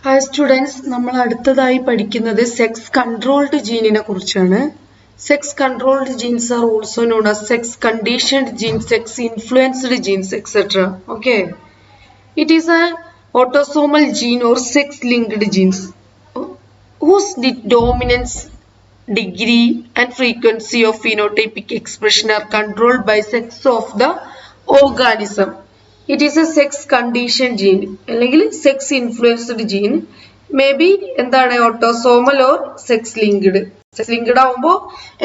Hi students, നമ്മൾ അടുത്തതായി പഠിക്കുന്നത് sex controlled gene കുറിച്ചാണ്. Sex controlled genes are also known as sex conditioned genes, sex influenced genes, etc. Okay. It is an autosomal gene or sex linked genes whose dominance, degree and frequency of phenotypic expression are controlled by sex of the organism. It is a sex conditioned gene അല്ലെങ്കിൽ sex influenced gene, maybe എന്താണ് autosomal or sex linked. Sex linked ആവുമ്പോൾ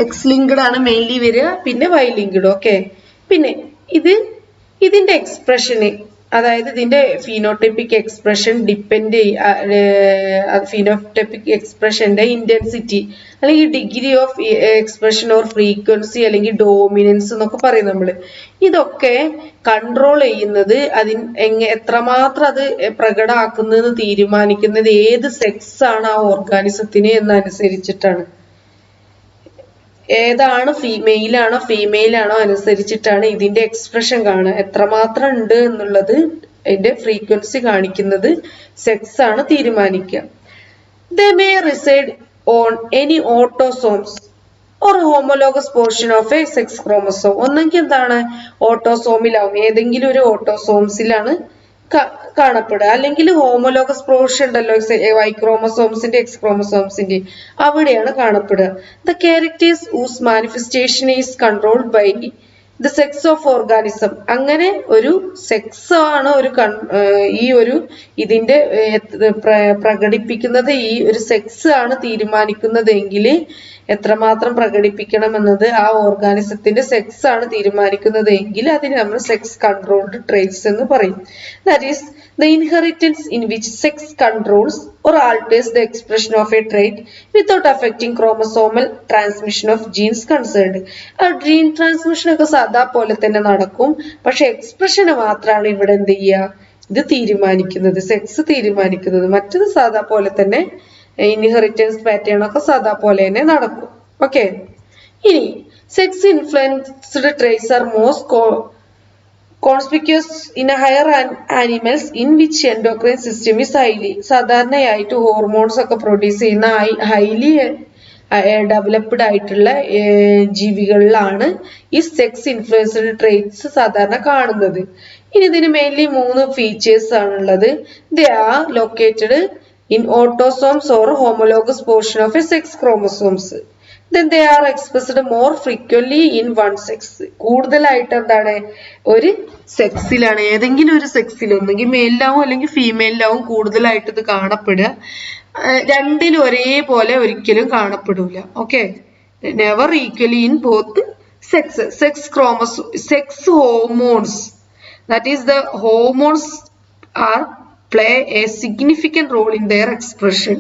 X linked ആണ് mainly വരിക, പിന്നെ Y linked. Okay, പിന്നെ ഇതിന്റെ എക്സ്പ്രഷന്, അതായത് ഇതിന്റെ ഫീനോടൈപ്പിക് എക്സ്പ്രഷൻ ഡിപ്പെൻഡ് ഫീനോടൈപ്പിക് എക്സ്പ്രഷന്റെ ഇന്റൻസിറ്റി അല്ലെങ്കിൽ degree of expression or frequency അല്ലെങ്കിൽ ഡോമിനൻസ് എന്നൊക്കെ പറയും നമ്മള്. ഇതൊക്കെ കൺട്രോൾ ചെയ്യുന്നത് എത്രമാത്രം അത് പ്രകടമാക്കുന്നത് തീരുമാനിക്കുന്നത് ഏത് സെക്സ് ആണ് ആ ഓർഗാനിസത്തിന് എന്നനുസരിച്ചിട്ടാണ്. ഏതാണ് മെയിലാണോ ഫീമെയിൽ ആണോ അനുസരിച്ചിട്ടാണ് ഇതിന്റെ എക്സ്പ്രഷൻ കാണുക. എത്രമാത്രം ഉണ്ട് എന്നുള്ളത് അതിന്റെ ഫ്രീക്വൻസി കാണിക്കുന്നത് സെക്സ് ആണ് തീരുമാനിക്കുക. They may reside on any autosomes or homologous portion of a sex chromosome. ഒന്നെങ്കിൽ എന്താണ് ഓട്ടോസോമിലാവും, ഏതെങ്കിലും ഒരു ഓട്ടോസോംസിലാണ് കാണപ്പെടുക, അല്ലെങ്കിൽ ഹോമോലോഗസ് പോർഷൻ ഉണ്ടല്ലോ വൈ ക്രോമസോംസിന്റെ എക്സ് ക്രോമസോംസിന്റെ, അവിടെയാണ് കാണപ്പെടുക. The characters whose manifestation is controlled by the sex of organism. അങ്ങനെ ഒരു സെക്സ് ആണ് ഇതിന്റെ പ്രകടിപ്പിക്കുന്നത്, ഈ ഒരു സെക്സ് ആണ് തീരുമാനിക്കുന്നതെങ്കിൽ എത്രമാത്രം പ്രകടിപ്പിക്കണം എന്നത് ആ ഓർഗാനിസത്തിന്റെ സെക്സ് ആണ് തീരുമാനിക്കുന്നത് എങ്കിൽ അതിന് നമ്മൾ സെക്സ് കൺട്രോൾഡ് ട്രേറ്റ്സ് എന്ന് പറയും. That is the inheritance in which sex controls or alters the expression of a trait without affecting chromosomal transmission of genes concerned. Gene transmission ഒക്കെ സാധാ പോലെ തന്നെ നടക്കും, പക്ഷെ എക്സ്പ്രഷന് മാത്രമാണ് ഇവിടെ എന്ത് ചെയ്യുക, ഇത് തീരുമാനിക്കുന്നത്, സെക്സ് തീരുമാനിക്കുന്നത്. മറ്റത് സാധാ പോലെ തന്നെ ഇൻഹെറിറ്റൻസ് പാറ്റേൺ ഒക്കെ സാധാ പോലെ തന്നെ നടക്കും. ഓക്കെ, ഇനി sex influenced traits are most conspicuous in higher animals in which endocrine system is highly, സാധാരണയായിട്ട് ഹോർമോൺസ് ഒക്കെ പ്രൊഡ്യൂസ് ചെയ്യുന്ന ഹൈലി ഡെവലപ്ഡ് ആയിട്ടുള്ള ജീവികളിലാണ് ഈ സെക്സ് ഇൻഫ്ലുവൻസ്ഡ് ട്രേറ്റ്സ് സാധാരണ കാണുന്നത്. ഇനി ഇതിന് മെയിൻലി 3 ഫീച്ചേഴ്സ് ആണുള്ളത്. They are located in autosomes or homologous portion of A sex chromosomes. Then they are expressed more frequently in one sex. കൂടുതലായിട്ട് എന്താണ് ഒരു സെക്സിലാണ്, ഏതെങ്കിലും ഒരു സെക്സിൽ, ഒന്നെങ്കിൽ മെയിലാവും അല്ലെങ്കിൽ ഫീമെയിലാവും കൂടുതലായിട്ട് ഇത് കാണപ്പെടുക. രണ്ടിലും ഒരേപോലെ ഒരിക്കലും കാണപ്പെടില്ല. Okay, never equally in both sex. Sex hormones, that is the hormones are play a significant role in their expression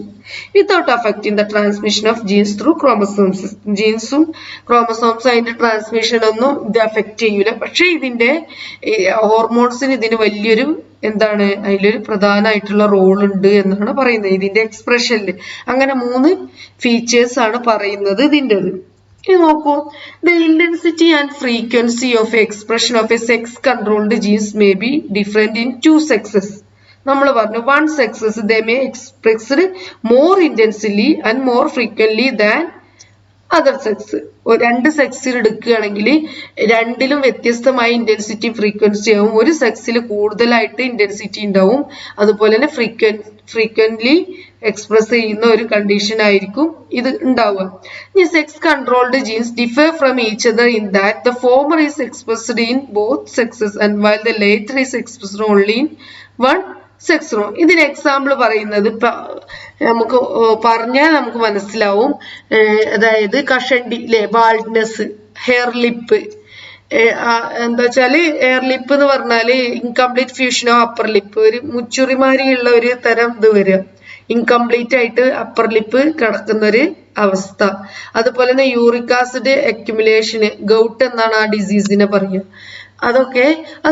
without affecting the transmission of genes through chromosomes. ജീൻസും ക്രോമസോംസും അതിന്റെ ട്രാൻസ്മിഷൻ ഒന്നും ഇത് അഫക്റ്റ് ചെയ്യൂല, പക്ഷെ ഇതിന്റെ ഹോർമോൺസിന് ഇതിന് വലിയൊരു അതിലൊരു പ്രധാനമായിട്ടുള്ള റോൾ ഉണ്ട് എന്നാണ് പറയുന്നത് ഇതിന്റെ എക്സ്പ്രഷനിൽ. അങ്ങനെ 3 ഫീച്ചേഴ്സ് ആണ് പറയുന്നത് ഇതിൻ്റെത്. ഇനി നോക്കൂ, the intensity and frequency of expression of a sex controlled genes may be different in 2 sexes. നമ്മൾ പറഞ്ഞു 1 sexes they may expressed more intensely and more frequently than other sex. 2 സെക്സിൽ എടുക്കുകയാണെങ്കിൽ രണ്ടിലും വ്യത്യസ്തമായ ഇന്റൻസിറ്റി ഫ്രീക്വൻസി ആവും. ഒരു സെക്സിൽ കൂടുതലായിട്ട് ഇന്റൻസിറ്റി ഉണ്ടാവും, അതുപോലെ തന്നെ ഫ്രീക്വന്റ്ലി എക്സ്പ്രസ് ചെയ്യുന്ന ഒരു കണ്ടീഷൻ ആയിരിക്കും ഇത് ഉണ്ടാവുക. ഈ sex controlled genes differ from each other in that the former is expressed in both sexes and while the latter is expressed only in one sex. ഇതിന് എക്സാമ്പിൾ പറയുന്നത് നമുക്ക് പറഞ്ഞാൽ നമുക്ക് മനസ്സിലാവും. അതായത് കഷണ്ടി ബാൾഡ്നെസ്, ഹെയർ ലിപ്പ്, എന്താ വെച്ചാല് ഹെയർ ലിപ്പ് എന്ന് പറഞ്ഞാല് incomplete fusion of upper lip, ഒരു മുച്ചുറിമാരിയുള്ള ഒരു തരം ഇത് വരിക, ഇൻകംപ്ലീറ്റ് ആയിട്ട് അപ്പർ ലിപ്പ് കിടക്കുന്ന ഒരു അവസ്ഥ. അതുപോലെ തന്നെ യൂറിക് ആസിഡ് അക്യുമുലേഷന്, ഗൗട്ട് എന്നാണ് ആ ഡിസീസിനെ പറയുക. അതൊക്കെ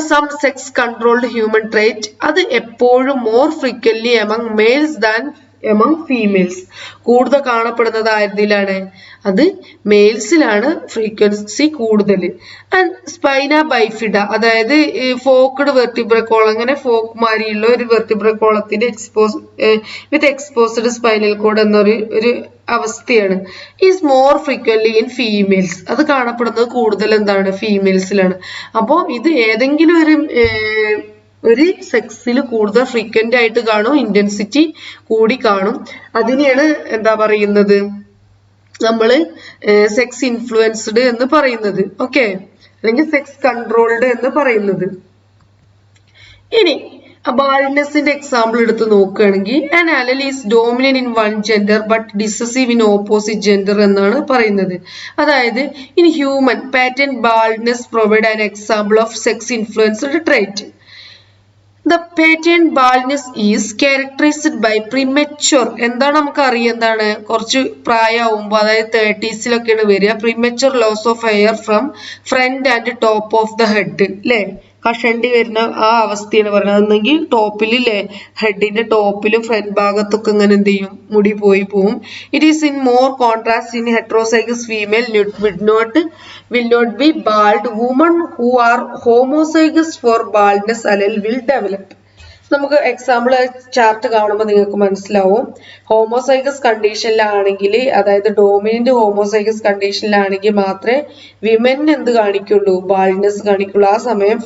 some sex controlled human trait. അത് എപ്പോഴും more frequently among males than among females. കൂടുതൽ കാണപ്പെടുന്നത് ആരിലാണ്? അത് മെയിൽസിലാണ് ഫ്രീക്വൻസി കൂടുതൽ. ആൻഡ് സ്പൈന ബൈഫിഡ അതായത് ഫോക്ക്ഡ് വെർട്ടിബ്ര കോളം, അങ്ങനെ ഫോക്ക് മാരിയുള്ള ഒരു വെർട്ടിബ്ര കോളത്തിന്റെ എക്സ്പോസ്ഡ് സ്പൈനൽ കോഡ് എന്നൊരു അവസ്ഥയാണ്. Is more frequently in females. അത് കാണപ്പെടുന്നത് കൂടുതൽ എന്താണ്? ഫീമെയിൽസിലാണ്. അപ്പോ ഇത് ഏതെങ്കിലും ഒരു സെക്സിൽ കൂടുതൽ ഫ്രീക്വന്റ് ആയിട്ട് കാണും, ഇന്റൻസിറ്റി കൂടി കാണും. അതിനെയാണ് എന്താ പറയുന്നത്? നമ്മള് സെക്സ് ഇൻഫ്ലുവൻസ്ഡ് എന്ന് പറയുന്നത്. ഓക്കെ, അല്ലെങ്കിൽ സെക്സ് കൺട്രോൾഡ് എന്ന് പറയുന്നത്. ഇനി ബാൾനെസിന്റെ എക്സാമ്പിൾ എടുത്ത് നോക്കുകയാണെങ്കിൽ an allele is dominant in one gender but recessive in opposite gender എന്നാണ് പറയുന്നത്. അതായത് in human patent baldness provide an example of sex influenced trait. The patent baldness is characterized by premature, എന്താണ് നമുക്ക് അറിയാം, എന്താണ് കുറച്ച് പ്രായമാകുമ്പോൾ, അതായത് 30s വരിക, premature loss of hair from front and top of the head, അല്ലേ? കഷണ്ടി വരുന്ന ആ അവസ്ഥയാണ് പറയുന്നത്. ഒന്നെങ്കിൽ ടോപ്പിൽ അല്ലേ, ഹെഡിന്റെ ടോപ്പിലും ഫ്രണ്ട് ഭാഗത്തൊക്കെ ഇങ്ങനെ എന്ത് ചെയ്യും, മുടി പോവും. It is in more contrast in heterozygous female will not be bald. Women who are homozygous for baldness allele will develop. നമുക്ക് എക്സാമ്പിൾ ചാർട്ട് കാണുമ്പോൾ നിങ്ങൾക്ക് മനസ്സിലാവും. ഹോമോസൈഗസ് കണ്ടീഷനിലാണെങ്കിൽ, അതായത് ഡോമിനന്റ് ഹോമോസൈഗസ് കണ്ടീഷനിലാണെങ്കിൽ മാത്രമേ വിമൻ എന്ത് കാണിക്കുള്ളൂ? ബാൾഡ്നെസ് കാണിക്കുള്ളൂ. ആ സമയം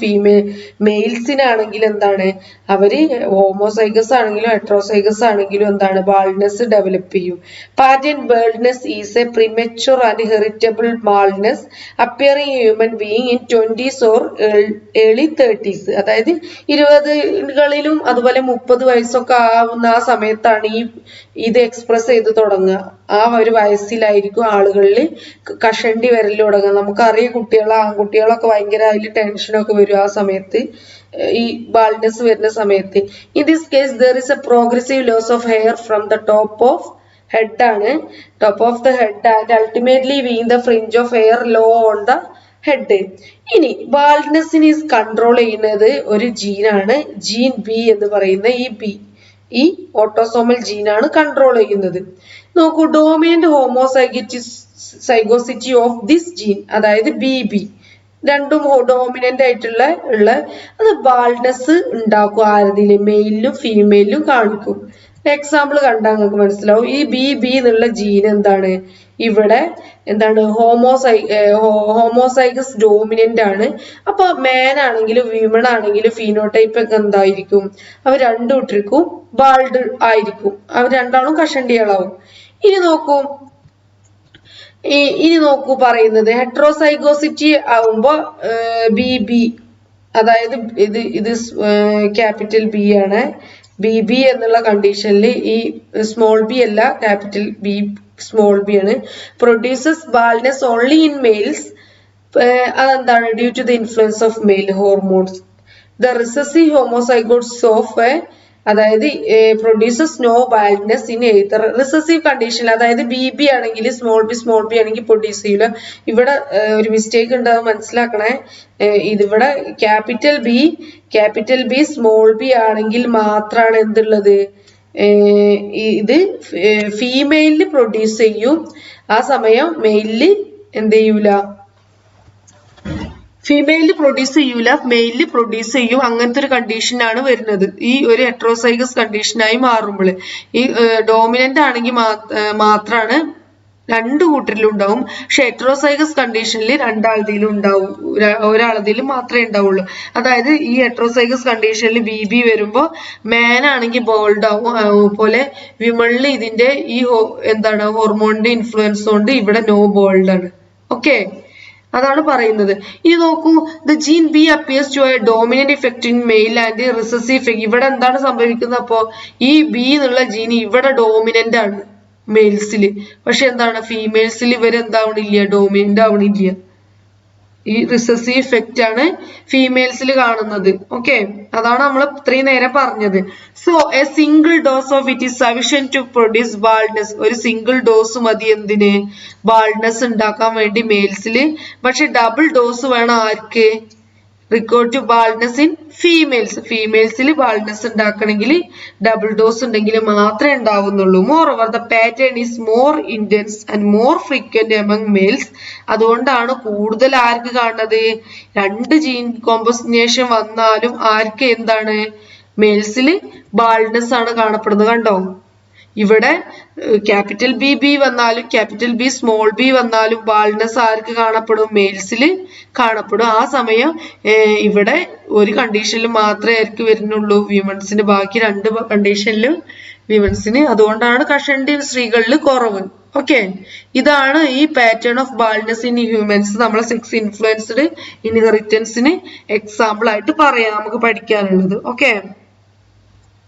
മെയിൽസിനാണെങ്കിൽ എന്താണ്, അവര് ഹോമോസൈഗസ് ആണെങ്കിലും ഹെട്രോസൈഗസ് ആണെങ്കിലും എന്താണ്, ബാൾഡ്നെസ് ഡെവലപ്പ് ചെയ്യും. Pattern baldness is a premature and heritable baldness appearing human being in 20s or early 30s. അതായത് 20കളിലും അതുപോലെ 30 വയസ്സൊക്കെ ആവുന്ന ആ സമയത്താണ് ഇത് എക്സ്പ്രസ് ചെയ്ത് തുടങ്ങുക. ആ ഒരു വയസ്സിലായിരിക്കും ആളുകളിൽ കഷണ്ടി വരൽ തുടങ്ങുക. നമുക്കറിയാം ആൺകുട്ടികളൊക്കെ ഭയങ്കര അതിൽ ടെൻഷനൊക്കെ വരും ആ സമയത്ത്, ഈ ബാൾഡ്നെസ് വരുന്ന സമയത്ത്. In this case there is a progressive loss of hair from the top of head and ultimately weaving the fringe of hair low on the head. ഇനി ബാൾഡ്നെസ്സിനെ കൺട്രോൾ ചെയ്യുന്നത് ഒരു ജീനാണ്, ജീൻ ബി എന്ന് പറയുന്ന ഈ ഓട്ടോസോമൽ ജീനാണ് കൺട്രോൾ ചെയ്യുന്നത്. നോക്കൂ, dominant ഹോമോസൈഗോസിറ്റി of this gene, അതായത് BB, രണ്ടും ഡോമിനന്റ് ആയിട്ടുള്ള അത് ബാൾഡ്നെസ് ഉണ്ടാക്കും. ആരതില്? മെയിലിലും ഫീമെയിലും കാണിക്കും. എക്സാമ്പിൾ കണ്ടാൽ നിങ്ങൾക്ക് മനസ്സിലാവും. ഈ BB എന്നുള്ള ജീൻ എന്താണ്, ഇവിടെ എന്താണ്, ഹോമോസൈഗസ് ഡോമിനന്റ് ആണ്. അപ്പൊ മാൻ ആണെങ്കിലും വിമൺ ആണെങ്കിലും ഫീനോടൈപ്പ് ഒക്കെ എന്തായിരിക്കും? അവർ രണ്ടു കൂട്ടർക്കും ബാൾഡ് ആയിരിക്കും. അവർ രണ്ടാളും കഷണ്ടികളാവും. ഇനി നോക്കൂ പറയുന്നത് ഹെട്രോസൈഗോസിറ്റി ആവുമ്പോ BB, അതായത് ഇത് ക്യാപിറ്റൽ B ആണ്. BB എന്നുള്ള കണ്ടീഷനിൽ ഈ സ്മോൾ b അല്ല, ക്യാപിറ്റൽ B സ്മോൾ b ആണ്. Produces baldness only in males. അതെന്താണ്? Due to the influence of male hormones. The recessive homozygotes of അതായത് produces no baldness in either recessive കണ്ടീഷൻ. അതായത് BB ആണെങ്കിൽ സ്മോൾ b ആണെങ്കിൽ produce ചെയ്യില്ല. ഇവിടെ ഒരു മിസ്റ്റേക്ക് ഉണ്ട്, അത് മനസ്സിലാക്കണേ. ഇതിവിടെ ക്യാപിറ്റൽ B സ്മോൾ b ആണെങ്കിൽ മാത്രമാണ് എന്തുള്ളത്, ഇത് ഫീമെയിലിന് പ്രൊഡ്യൂസ് ചെയ്യും. ആ സമയം മെയിലില് എന്ത് ചെയ്യൂല, ഫീമെയിലിന് പ്രൊഡ്യൂസ് ചെയ്യൂല, മെയിലിന് പ്രൊഡ്യൂസ് ചെയ്യും. അങ്ങനത്തെ ഒരു കണ്ടീഷനാണ് വരുന്നത് ഈ ഒരു ഹെട്രോസൈഗസ് കണ്ടീഷനായി മാറുമ്പോൾ. ഈ ഡോമിനന്റ് ആണെങ്കിൽ മാത്രമാണ് രണ്ടു കൂട്ടരിലും ഉണ്ടാവും. പക്ഷെ ഹെട്രോസൈഗസ് കണ്ടീഷനിൽ രണ്ടാളതിലും ഉണ്ടാവും, ഒരാളതിലും മാത്രമേ ഉണ്ടാവുള്ളൂ. അതായത് ഈ ഹെട്രോസൈഗസ് കണ്ടീഷനിൽ BB വരുമ്പോ മാൻ ആണെങ്കിൽ ബോൾഡ് ആവും. അതുപോലെ വിമണിൽ ഇതിന്റെ ഈ എന്താണ് ഹോർമോണിന്റെ ഇൻഫ്ലുവൻസ് കൊണ്ട് ഇവിടെ നോ ബോൾഡ് ആണ്. ഓക്കെ, അതാണ് പറയുന്നത്. ഇനി നോക്കൂ, the gene B appears to a dominant effect in male and recessive effect. ഇവിടെ എന്താണ് സംഭവിക്കുന്നത്? അപ്പോ ഈ B എന്നുള്ള ജീൻ ഇവിടെ ഡോമിനന്റ് ആണ് മെയിൽസിൽ, പക്ഷെ എന്താണ് ഫീമെയിൽസിൽ ഇവരെന്താവണില്ല, ഡോമിനന്റ് ആവണില്ല. ഈ റിസസീവ് ഇഫക്റ്റ് ആണ് ഫീമെയിൽസിൽ കാണുന്നത്. ഓക്കെ, അതാണ് നമ്മൾ ഇത്രയും നേരം പറഞ്ഞത്. So a single dose of it is sufficient to produce baldness. ഒരു സിംഗിൾ ഡോസ് മതി എന്തിന്? ബാൾഡ്നെസ് ഉണ്ടാക്കാൻ വേണ്ടി മെയിൽസിൽ. പക്ഷെ ഡബിൾ ഡോസ് വേണം ആർക്ക്? Required to baldness in females. ഫീമെയിൽസിൽ ബാൾനെസ് ഉണ്ടാക്കണമെങ്കിൽ ഡബിൾ ഡോസ് ഉണ്ടെങ്കിൽ മാത്രമേ ഉണ്ടാവുന്നുള്ളൂ. Moreover the pattern is more intense and more frequent among males. അതുകൊണ്ടാണ് കൂടുതൽ ആർക്ക് കാണുന്നത്, 2 ജീൻ കോമ്പോസിനേഷൻ വന്നാലും ആർക്ക് എന്താണ്, മെയിൽസിൽ ബാൾനെസ് ആണ് കാണപ്പെടുന്നത്. കണ്ടോ, ഇവിടെ ക്യാപിറ്റൽ ബി വന്നാലും ക്യാപിറ്റൽ ബി സ്മോൾ ബി വന്നാലും ബാൾനെസ് ആർക്ക് കാണപ്പെടും, മെയിൽസിൽ കാണപ്പെടും. ആ സമയം ഇവിടെ ഒരു കണ്ടീഷനിൽ മാത്രമേ ആർക്ക് വരുന്നുള്ളൂ, വിമൻസിന്. ബാക്കി 2 കണ്ടീഷനിലും വിമൻസിന്. അതുകൊണ്ടാണ് കഷണ്ടി സ്ത്രീകളിൽ കുറവ്. ഓക്കെ, ഇതാണ് ഈ pattern of baldness in humans നമ്മളെ സെക്സ് ഇൻഫ്ലുവൻസ്ഡ് ഇൻഹെറിറ്റൻസിന് എക്സാമ്പിൾ ആയിട്ട് പറയാം, നമുക്ക് പഠിക്കാനുള്ളത്. ഓക്കെ.